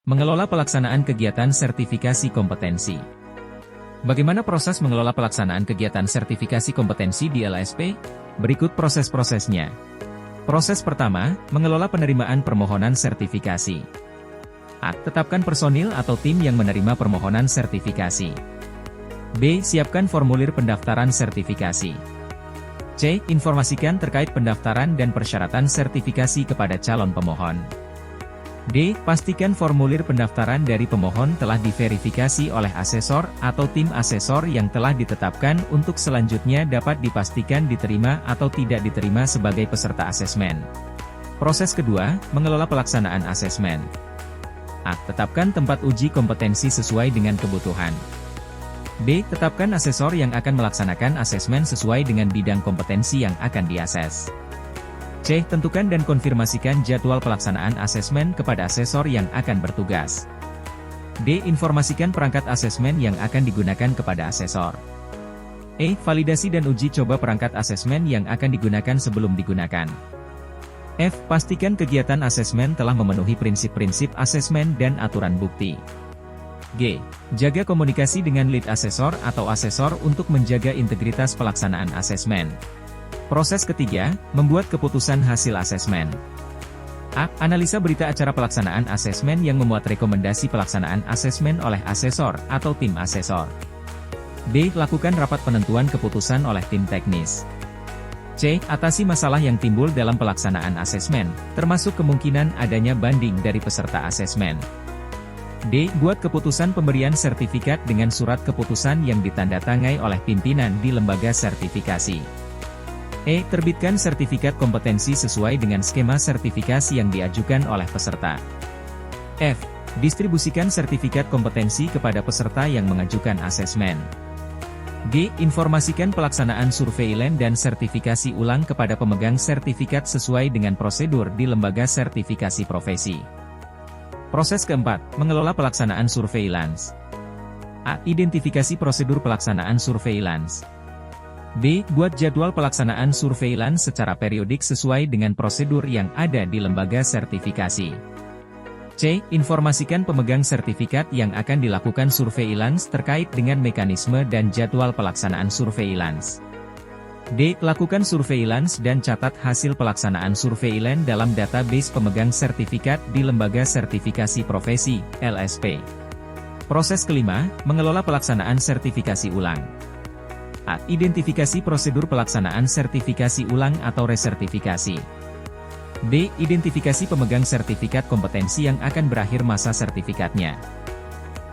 Mengelola pelaksanaan kegiatan sertifikasi kompetensi. Bagaimana proses mengelola pelaksanaan kegiatan sertifikasi kompetensi di LSP? Berikut proses-prosesnya. Proses pertama, mengelola penerimaan permohonan sertifikasi. A. Tetapkan personil atau tim yang menerima permohonan sertifikasi. B. Siapkan formulir pendaftaran sertifikasi. C. Informasikan terkait pendaftaran dan persyaratan sertifikasi kepada calon pemohon. D. Pastikan formulir pendaftaran dari pemohon telah diverifikasi oleh asesor atau tim asesor yang telah ditetapkan untuk selanjutnya dapat dipastikan diterima atau tidak diterima sebagai peserta asesmen. Proses kedua, mengelola pelaksanaan asesmen. A. Tetapkan tempat uji kompetensi sesuai dengan kebutuhan. B. Tetapkan asesor yang akan melaksanakan asesmen sesuai dengan bidang kompetensi yang akan diakses. C. Tentukan dan konfirmasikan jadwal pelaksanaan asesmen kepada asesor yang akan bertugas. D. Informasikan perangkat asesmen yang akan digunakan kepada asesor. E. Validasi dan uji coba perangkat asesmen yang akan digunakan sebelum digunakan. F. Pastikan kegiatan asesmen telah memenuhi prinsip-prinsip asesmen dan aturan bukti. G. Jaga komunikasi dengan lead asesor atau asesor untuk menjaga integritas pelaksanaan asesmen. Proses ketiga, membuat keputusan hasil asesmen. A. Analisa berita acara pelaksanaan asesmen yang memuat rekomendasi pelaksanaan asesmen oleh asesor atau tim asesor. B. Lakukan rapat penentuan keputusan oleh tim teknis. C. Atasi masalah yang timbul dalam pelaksanaan asesmen, termasuk kemungkinan adanya banding dari peserta asesmen. D. Buat keputusan pemberian sertifikat dengan surat keputusan yang ditandatangani oleh pimpinan di lembaga sertifikasi. E. Terbitkan sertifikat kompetensi sesuai dengan skema sertifikasi yang diajukan oleh peserta. F. Distribusikan sertifikat kompetensi kepada peserta yang mengajukan asesmen. G. Informasikan pelaksanaan surveilan dan sertifikasi ulang kepada pemegang sertifikat sesuai dengan prosedur di lembaga sertifikasi profesi. Proses keempat, mengelola pelaksanaan surveillance. A. Identifikasi prosedur pelaksanaan surveillance. B. Buat jadwal pelaksanaan surveillance secara periodik sesuai dengan prosedur yang ada di lembaga sertifikasi. C. Informasikan pemegang sertifikat yang akan dilakukan surveillance terkait dengan mekanisme dan jadwal pelaksanaan surveillance. D. Lakukan surveillance dan catat hasil pelaksanaan surveillance dalam database pemegang sertifikat di lembaga sertifikasi profesi, LSP. Proses kelima, mengelola pelaksanaan sertifikasi ulang. A. Identifikasi prosedur pelaksanaan sertifikasi ulang atau resertifikasi. B. Identifikasi pemegang sertifikat kompetensi yang akan berakhir masa sertifikatnya.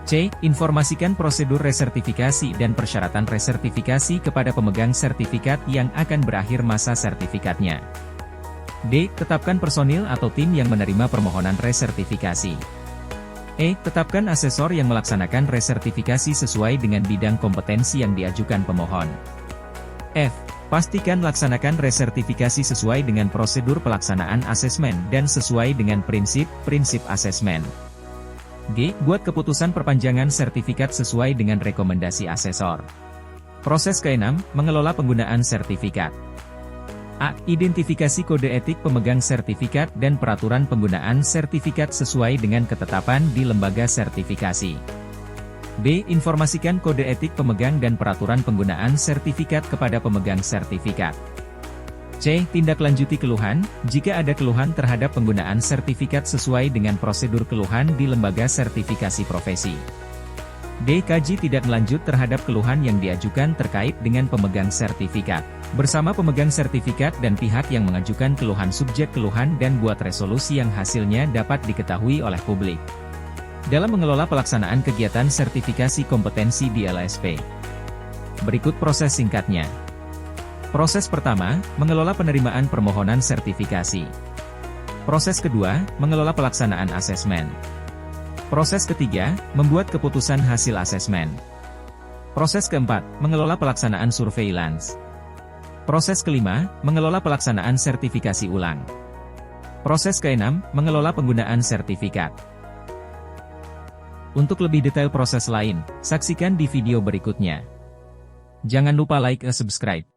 C. Informasikan prosedur resertifikasi dan persyaratan resertifikasi kepada pemegang sertifikat yang akan berakhir masa sertifikatnya. D. Tetapkan personil atau tim yang menerima permohonan resertifikasi. E. Tetapkan asesor yang melaksanakan resertifikasi sesuai dengan bidang kompetensi yang diajukan pemohon. F. Pastikan laksanakan resertifikasi sesuai dengan prosedur pelaksanaan asesmen dan sesuai dengan prinsip-prinsip asesmen. G. Buat keputusan perpanjangan sertifikat sesuai dengan rekomendasi asesor. Proses keenam, mengelola penggunaan sertifikat. A. Identifikasi kode etik pemegang sertifikat dan peraturan penggunaan sertifikat sesuai dengan ketetapan di lembaga sertifikasi. B. Informasikan kode etik pemegang dan peraturan penggunaan sertifikat kepada pemegang sertifikat. C. Tindaklanjuti keluhan, jika ada keluhan terhadap penggunaan sertifikat sesuai dengan prosedur keluhan di lembaga sertifikasi profesi. D. Kaji tindak lanjut terhadap keluhan yang diajukan terkait dengan pemegang sertifikat, bersama pemegang sertifikat dan pihak yang mengajukan keluhan subjek keluhan dan buat resolusi yang hasilnya dapat diketahui oleh publik. Dalam mengelola pelaksanaan kegiatan sertifikasi kompetensi di LSP. Berikut proses singkatnya. Proses pertama, mengelola penerimaan permohonan sertifikasi. Proses kedua, mengelola pelaksanaan asesmen. Proses ketiga, membuat keputusan hasil asesmen. Proses keempat, mengelola pelaksanaan surveillance. Proses kelima, mengelola pelaksanaan sertifikasi ulang. Proses keenam, mengelola penggunaan sertifikat. Untuk lebih detail proses lain, saksikan di video berikutnya. Jangan lupa like dan subscribe.